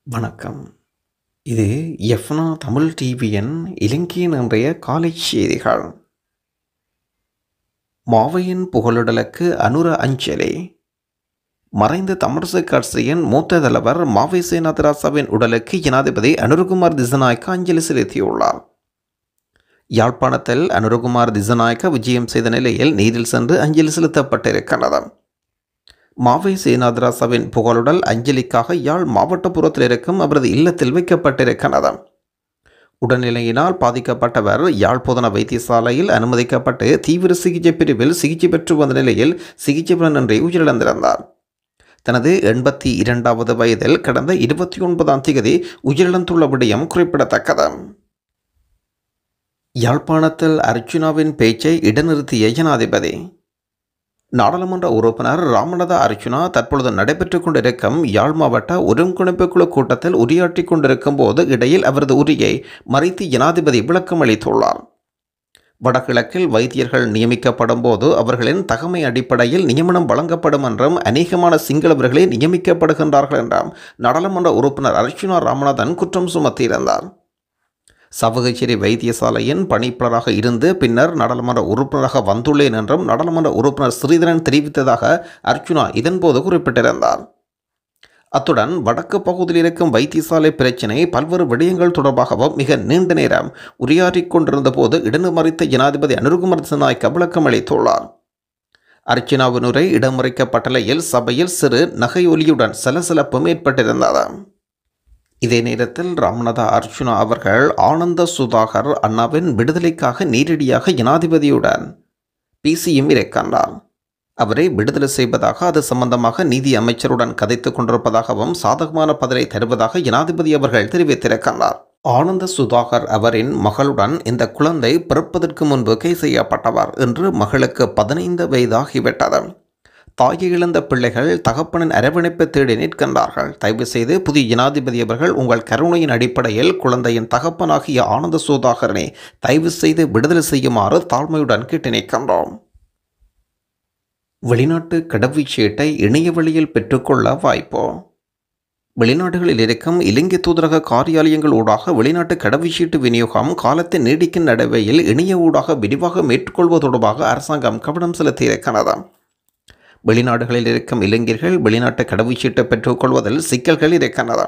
வணக்கம். இது எஃப்னா தமிழ் டிவியின் இலங்கையின் இன்றைய காலை செய்திகள். மாவையின் புகழுடலுக்கு அனுர அஞ்சலி. மறைந்த தமிழரசு கட்சியின் மூத்த தலைவர் மாவை சேனாதிராசவின் உடலுக்கு ஜனாதிபதி அனுரகுமார் திசாநாயக்க அஞ்சலி செலுத்தியுள்ளார். யாழ்ப்பாணத்தில் அனுரகுமார் திசாநாயக்க விஜயம் செய்த நிலையில் நீரில் சென்று அஞ்சலி செலுத்தப்பட்டிருக்கிறது. மாவை சேனாதிராசவின் புகழுடல் அஞ்சலிக்காக யாழ் மாவட்டப்புறத்தில் இருக்கும் அவரது இல்லத்தில் வைக்கப்பட்டிருக்கிறது. உடல்நிலையினால் பாதிக்கப்பட்டவர் யாழ் போதனா வைத்தியசாலையில் அனுமதிக்கப்பட்டு தீவிர சிகிச்சை பிரிவில் சிகிச்சை பெற்று வந்த நிலையில் சிகிச்சை பலனின்றி உயிரிழந்திருந்தார். தனது 82வது வயதில் கடந்த 29ஆம் தேதி உயிரிழந்துள்ள விடயம் குறிப்பிடத்தக்கது. யாழ்ப்பாணத்தில் அர்ச்சுனாவின் பேச்சை இடைநிறுத்திய ஜனாதிபதி. நாடாளுமன்ற உறுப்பினர் ராமநாத அர்ச்சுனா தற்பொழுது நடைபெற்றுக் கொண்டிருக்கும் யாழ் மாவட்ட ஒருங்கிணைப்பு குழு கூட்டத்தில் உரையாற்றிக் கொண்டிருக்கும் போது இடையில் அவரது உரையை மறைத்து ஜனாதிபதி விளக்கம் அளித்துள்ளார். வடகிழக்கில் வைத்தியர்கள் நியமிக்கப்படும் போது அவர்களின் தகமை அடிப்படையில் நியமனம் வழங்கப்படும் என்றும் அநேகமான சிங்களவர்களே நியமிக்கப்படுகின்றார்கள் என்றும் நாடாளுமன்ற உறுப்பினர் அர்ச்சுனா ராமநாதன் குற்றம் சுமத்தியிருந்தார். சவகச்சேரி வைத்தியசாலையின் பணிப்பாளராக இருந்து பின்னர் நாடாளுமன்ற உறுப்பினராக வந்துள்ளேன் என்றும் நாடாளுமன்ற உறுப்பினர் ஸ்ரீதரன் தெரிவித்ததாக அர்ச்சுனா இதன்போது குறிப்பிட்டிருந்தார். அத்துடன் வடக்கு பகுதியில் இருக்கும் வைத்தியசாலை பிரச்சினை பல்வேறு விடயங்கள் தொடர்பாகவும் மிக நீண்ட நேரம் உரையாற்றிக் கொண்டிருந்த போது இடமறித்த ஜனாதிபதி அனுரகுமார் திசாநாயக்க விளக்கம் அளித்துள்ளார். அர்ச்சுனாவின் உரை இடமறிக்கப்பட்ட நிலையில் சபையில் சிறு நகையொலியுடன் சலசலப்பும் ஏற்பட்டிருந்தது. இதே நேரத்தில் ராமநாத அர்ச்சுனா அவர்கள் ஆனந்த சுதாகர் அண்ணாவின் விடுதலைக்காக நேரடியாக ஜனாதிபதியுடன் பேசியும் இருக்கின்றார். அவரை விடுதலை செய்வதாக அது சம்பந்தமாக நீதி அமைச்சருடன் கதைத்துக் கொண்டிருப்பதாகவும் சாதகமான பதிலை தருவதாக ஜனாதிபதி அவர்கள் தெரிவித்திருக்கின்றார். ஆனந்த சுதாகர் அவரின் மகளுடன் இந்த குழந்தை பிறப்பதற்கு முன்பு கைது செய்யப்பட்டவர் என்று மகளுக்கு 15 வயதாகிவிட்டது. தாயை இழந்த பிள்ளைகள் தகப்பனின் அரவணைப்பை தேடி நிற்கின்றார்கள். தயவு செய்து புதிய ஜனாதிபதி அவர்கள் உங்கள் கருணையின் அடிப்படையில் குழந்தையின் தகப்பனாகிய ஆனந்த சுதாகரனை தயவு செய்து விடுதலை செய்யுமாறு தாழ்மையுடன் கேட்டு நிற்கின்றோம். வெளிநாட்டு கடவுச்சீட்டை இணைய வழியில் பெற்றுக்கொள்ள வாய்ப்பு. வெளிநாடுகளில் இருக்கும் இலங்கை தூதரக காரியாலயங்கள் ஊடாக வெளிநாட்டு கடவுச்சீட்டு விநியோகம் காலத்தின் நீடிக்கும் நடைவையில் இணைய ஊடாக விரிவாக மேற்கொள்வது தொடர்பாக அரசாங்கம் கவனம் செலுத்தியிருக்கிறது. வெளிநாடுகளில் இருக்கும் இளைஞர்கள் வெளிநாட்டு கடவுச்சீட்டை பெற்றுக்கொள்வதில் சிக்கல்கள் இருக்கின்றன.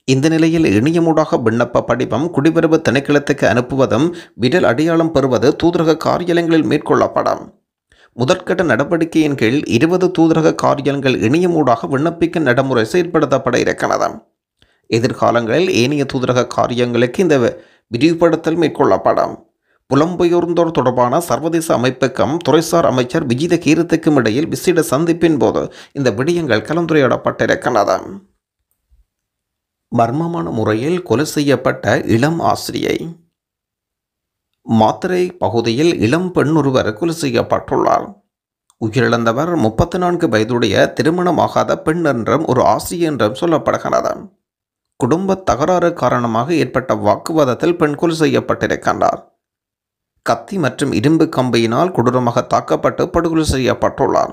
இந்த நிலையில் இணையமூடாக விண்ணப்ப படிவம் குடிவரவு திணைக்களத்துக்கு அனுப்புவதும் விரல் அடையாளம் பெறுவது தூதரக காரியாலயங்களில் மேற்கொள்ளப்படும். முதற்கட்ட நடவடிக்கையின் கீழ் 20 தூதரக காரியாலயங்கள் இணையமூடாக விண்ணப்பிக்கும் நடைமுறை செயற்படுத்தப்பட இருக்கிறது. எதிர்காலங்களில் ஏனைய தூதரக காரியங்களுக்கு இந்த விரிவுபடுத்தல் மேற்கொள்ளப்படும். புலம்பெயர்ந்தோர் தொடர்பான சர்வதேச அமைப்புக்கும் துறைசார் அமைச்சர் விஜித கீரத்துக்கும் இடையில் விசேட சந்திப்பின் போது இந்த விடயங்கள் கலந்துரையாடப்பட்டிருக்கின்றன. மர்மமான முறையில் கொலை செய்யப்பட்ட இளம் ஆசிரியை. மாத்தறை பகுதியில் இளம் பெண் ஒருவர் கொலை செய்யப்பட்டுள்ளார். உயிரிழந்தவர் 34 வயதுடைய திருமணமாகாத பெண் என்றும் ஒரு ஆசிரியர் என்றும் சொல்லப்படுகிறது. குடும்ப தகராறு காரணமாக ஏற்பட்ட வாக்குவாதத்தில் பெண் கொலை செய்யப்பட்டிருக்கின்றார். கத்தி மற்றும் இரும்பு கம்பியினால் கொடூரமாக தாக்கப்பட்டு படுகொலை செய்யப்பட்டுள்ளார்.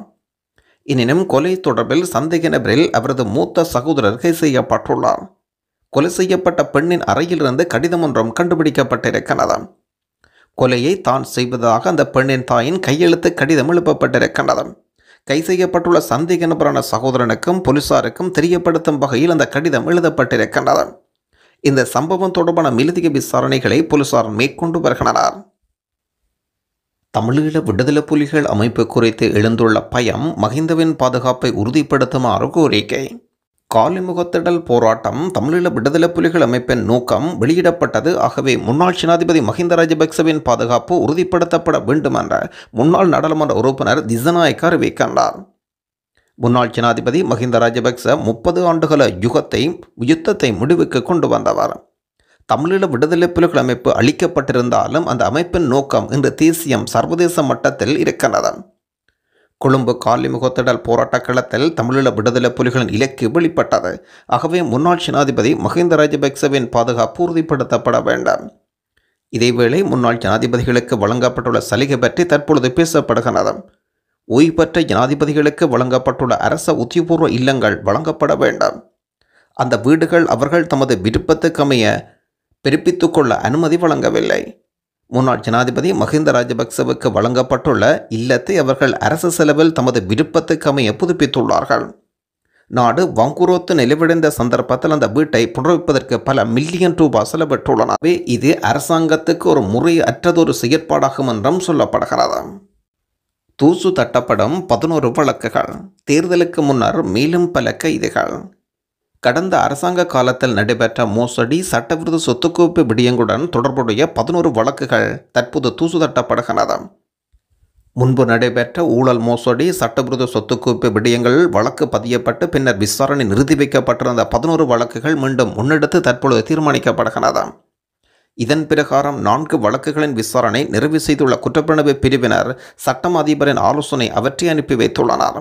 எனினும் கொலை தொடர்பில் சந்தேக நபரில் அவரது மூத்த சகோதரர் கைது செய்யப்பட்டுள்ளார். கொலை செய்யப்பட்ட பெண்ணின் அறையிலிருந்து கடிதம் ஒன்றும் கண்டுபிடிக்கப்பட்டிருக்கிறது. கொலையை தான் செய்வதாக அந்த பெண்ணின் தாயின் கையெழுத்து கடிதம் எழுப்பப்பட்டிருக்கின்றது. கைது செய்யப்பட்டுள்ள சந்தேக நபரான சகோதரனுக்கும் போலீசாருக்கும் தெரியப்படுத்தும் வகையில் அந்த கடிதம் எழுதப்பட்டிருக்கின்றது. இந்த சம்பவம் தொடர்பான மேலதிக விசாரணைகளை போலீசார் மேற்கொண்டு வருகின்றனர். தமிழீழ விடுதலை புலிகள் அமைப்பு குறித்து எழுந்துள்ள பயம் மஹிந்தவின் பாதுகாப்பை உறுதிப்படுத்துமாறு கோரிக்கை. காலிமுகத்திடல் போராட்டம் தமிழீழ விடுதலை புலிகள் அமைப்பின் நோக்கம் வெளியிடப்பட்டது. ஆகவே முன்னாள் ஜனாதிபதி மஹிந்த ராஜபக்சவின் பாதுகாப்பு உறுதிப்படுத்தப்பட வேண்டும் என்ற முன்னாள் நாடாளுமன்ற உறுப்பினர் திசாநாயக்க அறிவிக்கின்றார். முன்னாள் ஜனாதிபதி மஹிந்த ராஜபக்ச 30 ஆண்டுகால யுத்தத்தை முடிவுக்கு கொண்டு வந்தவர். தமிழீழ விடுதலை புலிகள் அமைப்பு அளிக்கப்பட்டிருந்தாலும் அந்த அமைப்பின் நோக்கம் இன்று தேசியம் சர்வதேச மட்டத்தில் இருக்கிறது. கொழும்பு காலிமுகத்திடல் போராட்ட களத்தில் தமிழீழ விடுதலை புலிகளின் இலக்கு வெளிப்பட்டது. ஆகவே முன்னாள் ஜனாதிபதி மஹிந்த ராஜபக்சவின் பாதுகாப்பு உறுதிப்படுத்தப்பட வேண்டும். இதேவேளை முன்னாள் ஜனாதிபதிகளுக்கு வழங்கப்பட்டுள்ள சலுகை பற்றி தற்பொழுது பேசப்படுகிறது. ஓய்வு பெற்ற ஜனாதிபதிகளுக்கு வழங்கப்பட்டுள்ள அரச உத்தியோகபூர்வ இல்லங்கள் வழங்கப்பட வேண்டும். அந்த வீடுகள் அவர்கள் தமது விருப்பத்துக்கமைய பிறப்பித்துக் கொள்ள அனுமதி வழங்கவில்லை. முன்னாள் ஜனாதிபதி மஹிந்த ராஜபக்சவுக்கு வழங்கப்பட்டுள்ள இல்லத்தை அவர்கள் அரசு செலவில் தமது விருப்பத்துக்கமைய புதுப்பித்துள்ளார்கள். நாடு வங்குரோத்து நிலவடைந்த சந்தர்ப்பத்தில் அந்த வீட்டை புனரமைப்பதற்கு பல மில்லியன் ரூபாய் செலவிட்டுள்ளனவே. இது அரசாங்கத்துக்கு ஒரு முறையற்றதொரு செயற்பாடாகும் என்றும் சொல்லப்படுகிறது. தூசு தட்டப்படும் 11 வழக்குகள். தேர்தலுக்கு முன்னர் மேலும் பல கைதுகள். கடந்த அரசாங்க காலத்தில் நடைபெற்ற மோசடி, சட்டவிரோத சொத்துக்குவிப்பு விடயங்களுடன் தொடர்புடைய 11 வழக்குகள் தற்போது தூசு தட்டப்படுகிறது. முன்பு நடைபெற்ற ஊழல், மோசடி, சட்டவிரோத சொத்துக்குவிப்பு விடயங்கள் வழக்கு பதியப்பட்டு பின்னர் விசாரணை நிறுத்தி வைக்கப்பட்டிருந்த 11 வழக்குகள் மீண்டும் முன்னெடுத்து தற்பொழுது தீர்மானிக்கப்படுகிறது. இதன் பிரகாரம் 4 வழக்குகளின் விசாரணை நிறைவு செய்துள்ள குற்றப்பிரணவு பிரிவினர் சட்டம் அதிபரின் ஆலோசனை அவற்றை அனுப்பி வைத்துள்ளனர்.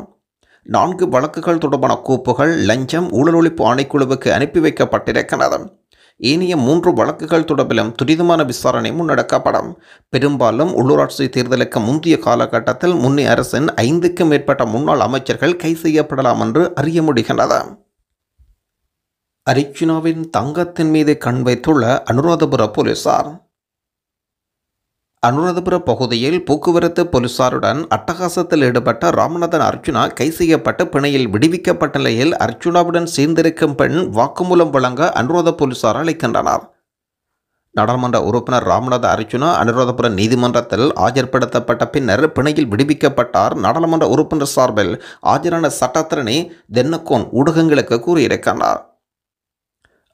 4 வழக்குகள் தொடர்பான கோப்புகள் லஞ்சம் ஊழல் ஒழிப்பு ஆணைக்குழுவுக்கு அனுப்பி வைக்கப்பட்டிருக்கிறது. ஏனைய 3 வழக்குகள் தொடர்பிலும் துரிதமான விசாரணை முன்னெடுக்கப்படும். பெரும்பாலும் உள்ளூராட்சி தேர்தலுக்கு முந்தைய காலகட்டத்தில் முன்னைய அரசின் 5க்கும் மேற்பட்ட முன்னாள் அமைச்சர்கள் கைது செய்யப்படலாம் என்று அறிய முடிகின்றது. அர்ச்சுனாவின் தங்கத்தின் மீது கண் வைத்துள்ள அனுராதபுர போலீசார். அனுராதபுர பகுதியில் போக்குவரத்து போலீசாருடன் அட்டகாசத்தில் ஈடுபட்ட ராமநாதன் அர்ச்சுனா கைது செய்யப்பட்டு பிணையில் விடுவிக்கப்பட்ட நிலையில் அர்ச்சுனாவுடன் சேர்ந்திருக்கும் பெண் வாக்குமூலம் வழங்க அனுராத போலீசார் அழைக்கின்றனர். நாடாளுமன்ற உறுப்பினர் ராமநாத அர்ச்சுனா அனுராதபுர நீதிமன்றத்தில் ஆஜர்படுத்தப்பட்ட பின்னர் பிணையில் விடுவிக்கப்பட்டார். நாடாளுமன்ற உறுப்பினர் சார்பில் ஆஜரான சட்டத்திரணி தென்னக்கோன் ஊடகங்களுக்கு கூறியிருக்கிறார்.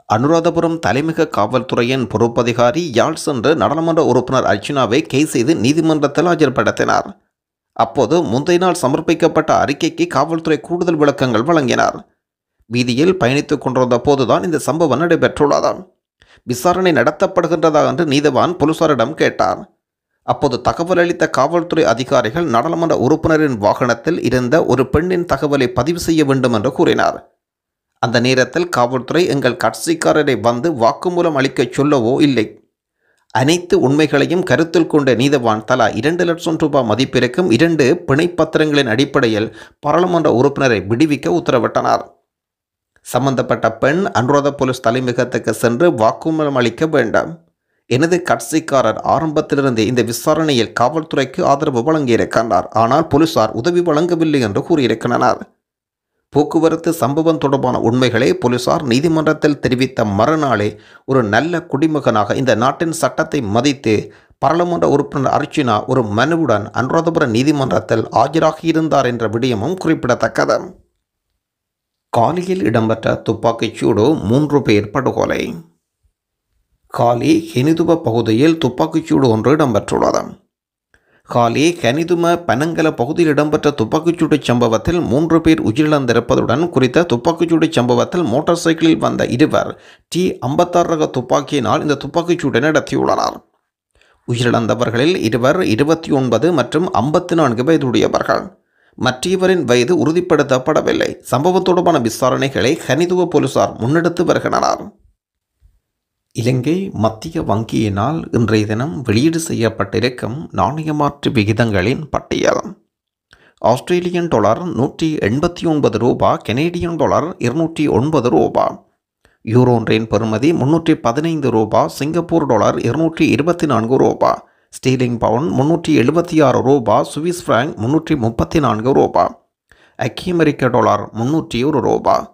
அனுராதபுரம் தலைமிக காவல்துறையின் பொறுப்பதிகாரி யாழ் சென்று நாடாளுமன்ற உறுப்பினர் அர்ச்சுனாவை கைது செய்து நீதிமன்றத்தில் ஆஜர்படுத்தினார். அப்போது முந்தைய நாள் சமர்ப்பிக்கப்பட்ட அறிக்கைக்கு காவல்துறை கூடுதல் விளக்கங்கள் வழங்கினார். வீதியில் பயணித்துக் கொண்டிருந்த போதுதான் இந்த சம்பவம் நடைபெற்றுள்ளது. விசாரணை நடத்தப்படுகின்றதா என்று நீதவான் போலீசாரிடம் கேட்டார். அப்போது தகவல் அளித்த காவல்துறை அதிகாரிகள் நாடாளுமன்ற உறுப்பினரின் வாகனத்தில் இருந்த ஒரு பெண்ணின் தகவலை பதிவு செய்ய வேண்டும் என்று கூறினார். அந்த நேரத்தில் காவல்துறை எங்கள் கட்சிக்காரரை வந்து வாக்குமூலம் அளிக்க சொல்லவோ இல்லை. அனைத்து உண்மைகளையும் கருத்தில் கொண்ட நீதவான் தலா 2 லட்சம் ரூபாய் மதிப்பிருக்கும் 2 பிணைப்பத்திரங்களின் அடிப்படையில் பாராளுமன்ற உறுப்பினரை விடுவிக்க உத்தரவிட்டனர். சம்பந்தப்பட்ட பெண் அனுராத போலீஸ் தலைமையகத்துக்கு சென்று வாக்குமூலம் அளிக்க வேண்டும். எனது கட்சிக்காரர் ஆரம்பத்திலிருந்தே இந்த விசாரணையில் காவல்துறைக்கு ஆதரவு வழங்கியிருக்கின்றார். ஆனால் போலீசார் உதவி வழங்கவில்லை என்று கூறியிருக்கின்றனர். போக்குவரத்து சம்பவம் தொடர்பான உண்மைகளை போலீசார் நீதிமன்றத்தில் தெரிவித்த மறுநாளே ஒரு நல்ல குடிமகனாக இந்த நாட்டின் சட்டத்தை மதித்து பாராளுமன்ற உறுப்பினர் அர்ச்சுனா ஒரு மனுவுடன் அனுராதபுர நீதிமன்றத்தில் ஆஜராகியிருந்தார் என்ற விடயமும் குறிப்பிடத்தக்கது. காலியில் இடம்பெற்ற துப்பாக்கிச் சூடு 3 பேர் படுகொலை. காலி ஹெனிதுவ பகுதியில் துப்பாக்கிச் சூடு ஒன்று இடம்பெற்றுள்ளது. காலி ஹெனிதும பனங்கல பகுதியில் இடம்பெற்ற துப்பாக்கிச்சூடு சம்பவத்தில் 3 பேர் உயிரிழந்திருப்பதுடன் குறித்த துப்பாக்கிச்சூடு சம்பவத்தில் மோட்டார் சைக்கிளில் வந்த 2 T56 ரக துப்பாக்கியினால் இந்த துப்பாக்கிச்சூட்டை நடத்தியுள்ளனர். உயிரிழந்தவர்களில் 2 29 மற்றும் 54 வயதுடையவர்கள். மற்றவரின் வயது உறுதிப்படுத்தப்படவில்லை. சம்பவம் தொடர்பான விசாரணைகளை ஹெனிதுவ போலீசார் முன்னெடுத்து வருகின்றனர். இலங்கை மத்திய வங்கியினால் இன்றைய தினம் வெளியீடு செய்யப்பட்டிருக்கும் நாணய மாற்று விகிதங்களின் பட்டியல். ஆஸ்திரேலியன் டாலர் 189 ரூபாய், கனேடியன் டாலர் 209 ரூபாய், யூரோ ஒன்றின் பெறுமதி 315 ரூபாய், சிங்கப்பூர் டாலர் 224 ரூபாய், ஸ்டீலிங் பவுண்ட் 376 ரூபாய், சுவிஸ் பிராங்க் 334 ரூபாய், ஐக்கிய அமெரிக்க டாலர் 301 ரூபாய்.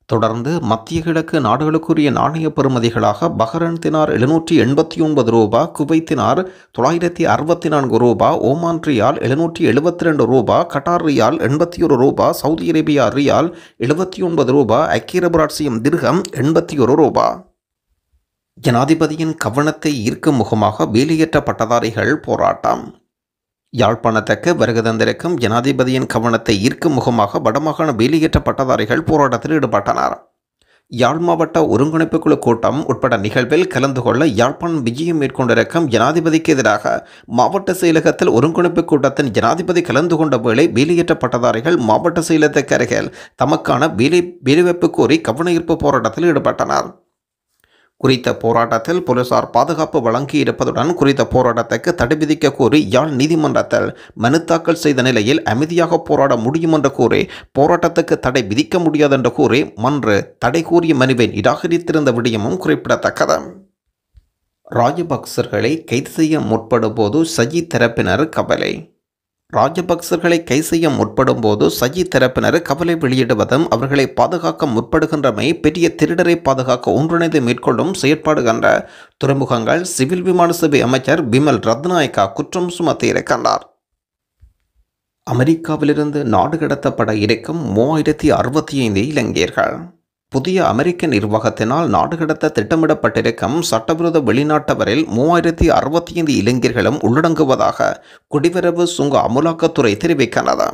தொடர்ந்து மத்திய கிழக்கு நாடுகளுக்குரிய நாணய பெறுமதிகளாக பஹ்ரைன் தினார் 789 ரூபாய், குவைத் தினார் 964 ரூபாய், ஓமான் ரியால் 772 ரூபாய், கட்டார் ரியால் 81 ரூபாய், சவுதி அரேபியா ரியால் 79 ரூபாய், ஐக்கிய அரபு ராச்சியம் திர்ஹம் 81 ரூபாய். ஜனாதிபதியின் கவனத்தை ஈர்க்கும் முகமாக வேலையற்ற பட்டதாரிகள் போராட்டம். யாழ்ப்பாணத்துக்கு வருகை தந்திருக்கும் ஜனாதிபதியின் கவனத்தை ஈர்க்கும் முகமாக வடமாகாண வேலையற்ற பட்டதாரிகள் போராட்டத்தில் ஈடுபட்டனர். யாழ் மாவட்ட ஒருங்கிணைப்பு குழு கூட்டம் உட்பட நிகழ்வில் கலந்து கொள்ள யாழ்ப்பாணம் விஜயம் மேற்கொண்டிருக்கும் ஜனாதிபதிக்கு எதிராக மாவட்ட செயலகத்தில் ஒருங்கிணைப்பு கூட்டத்தின் ஜனாதிபதி கலந்து கொண்ட வேளை வேலையற்ற பட்டதாரிகள் மாவட்ட செயலகத்துக்கு அருகில் தமக்கான வேலைவாய்ப்பு கோரி கவன ஈர்ப்பு போராட்டத்தில் ஈடுபட்டனர். குறித்த போராட்டத்தில் போலீசார் பாதுகாப்பு வழங்கியிருப்பதுடன் குறித்த போராட்டத்துக்கு தடை விதிக்க கோரி யாழ் நீதிமன்றத்தில் மனு தாக்கல் செய்த நிலையில் அமைதியாக போராட முடியும் என்று கூறி போராட்டத்துக்கு தடை விதிக்க முடியாது என்று கூறி மன்று தடை கூறிய மனுவை நிராகரித்திருந்த விடயமும் குறிப்பிடத்தக்கது. ராஜபக்சர்களை கைது செய்ய முற்படும் போது சஜித் தரப்பினர் கவலை. ராஜபக்சர்களை கைது செய்ய முற்படும் போது சஜித் தரப்பினர் கவலை வெளியிடுவதும் அவர்களை பாதுகாக்க முற்படுகின்றமை பெரிய திருடரை பாதுகாக்க ஒன்றிணைந்து மேற்கொள்ளும் செயற்பாடு என்ற துறைமுகங்கள் சிவில் விமான சேவை அமைச்சர் பிமல் ரத்நாயக்கா குற்றம் சுமத்தியிருக்கின்றார். அமெரிக்காவிலிருந்து நாடு கடத்தப்பட இருக்கும் 3065 இலங்கையர்கள். புதிய அமெரிக்க நிர்வாகத்தினால் நாடு கடத்த திட்டமிடப்பட்டிருக்கும் சட்டவிரோத வெளிநாட்டவரில் 3065 இளைஞர்களும் உள்ளடங்குவதாக குடிவரவு சுங்க அமுலாக்கத்துறை தெரிவிக்கிறது.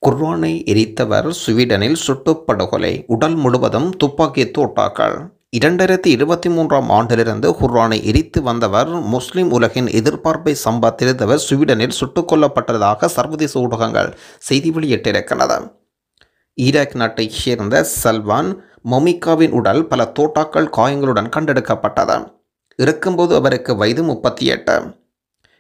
குர்ஆனை எரித்தவர் ஸ்வீடனில் சுட்டுப்படுகொலை, உடல் முழுவதும் துப்பாக்கி தோட்டாக்கள். 2023ஆம் ஆண்டிலிருந்து குர்ஆனை எரித்து வந்தவர் முஸ்லிம் உலகின் எதிர்பார்ப்பை சம்பாதித்தவர் ஸ்வீடனில் சுட்டுக் கொல்லப்பட்டதாக சர்வதேச ஊடகங்கள் செய்தி வெளியிட்டிருக்கிறது. ஈராக் நாட்டைச் சேர்ந்த சல்வான் மொமிகாவின் உடல் பல தோட்டாக்கள் காயங்களுடன் கண்டெடுக்கப்பட்டது. இருக்கும்போது அவருக்கு வயது 38.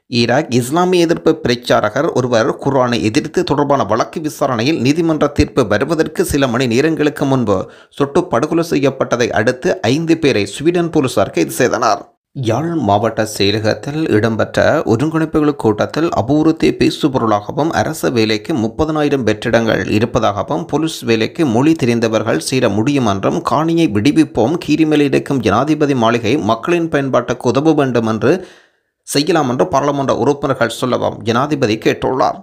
ஈராக் இஸ்லாமிய எதிர்ப்பு பிரச்சாரகர் ஒருவர் குர்ஆனை எதிர்த்து தொடர்பான வழக்கு விசாரணையில் நீதிமன்ற தீர்ப்பு வருவதற்கு சில மணி நேரங்களுக்கு முன்பு சுட்டு படுகொலை செய்யப்பட்டதை அடுத்து 5 பேரை ஸ்வீடன் போலீசார் கைது செய்தனர். யாழ் மாவட்ட செயலகத்தில் இடம்பெற்ற ஒருங்கிணைப்புகள் கூட்டத்தில் அபூர்வத்தை பேசுபொருளாகவும் அரச வேலைக்கு 30,000 வெற்றிடங்கள் இருப்பதாகவும் போலீஸ் வேலைக்கு மொழி தெரிந்தவர்கள் சேர முடியும் என்றும் காணியை விடுவிப்போம், கீரிமேல் இருக்கும் ஜனாதிபதி மாளிகை மக்களின் பயன்பாட்டுக்கு உதவ வேண்டும் என்று செய்யலாம் என்று பாராளுமன்ற உறுப்பினர்கள் சொல்லவும் ஜனாதிபதி கேட்டுள்ளார்.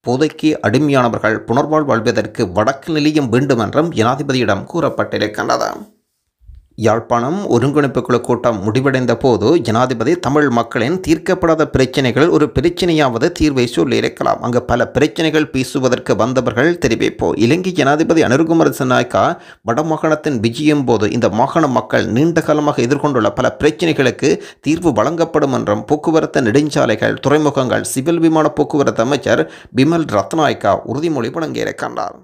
போதைக்கு அடிமையானவர்கள் புனர்வாழ்வு அளிப்பதற்கு வடக்கு நிலையம் வேண்டும் என்றும் ஜனாதிபதியிடம் கூறப்பட்டிருக்கின்றது. யாழ்ப்பாணம் ஒருங்கிணைப்புக்குழு கூட்டம் முடிவடைந்த போது ஜனாதிபதி தமிழ் மக்களின் தீர்க்கப்படாத பிரச்சனைகள் ஒரு பிரச்சனையாவது தீர்வை சொல்லியிருக்கலாம். அங்கு பல பிரச்சனைகள் பேசுவதற்கு வந்தவர்கள் தெரிவிப்போ. இலங்கை ஜனாதிபதி அனுர்குமார திசாநாயக்கா வடமாகாணத்தின் விஜயம் போது இந்த மாகாண மக்கள் நீண்ட காலமாக எதிர்கொண்டுள்ள பல பிரச்சனைகளுக்கு தீர்வு வழங்கப்படும் என்றும் போக்குவரத்து நெடுஞ்சாலைகள், துறைமுகங்கள், சிவில் விமான போக்குவரத்து அமைச்சர் பிமல் ரத்நாயக்கா உறுதிமொழி வழங்கியிருக்கின்றார்.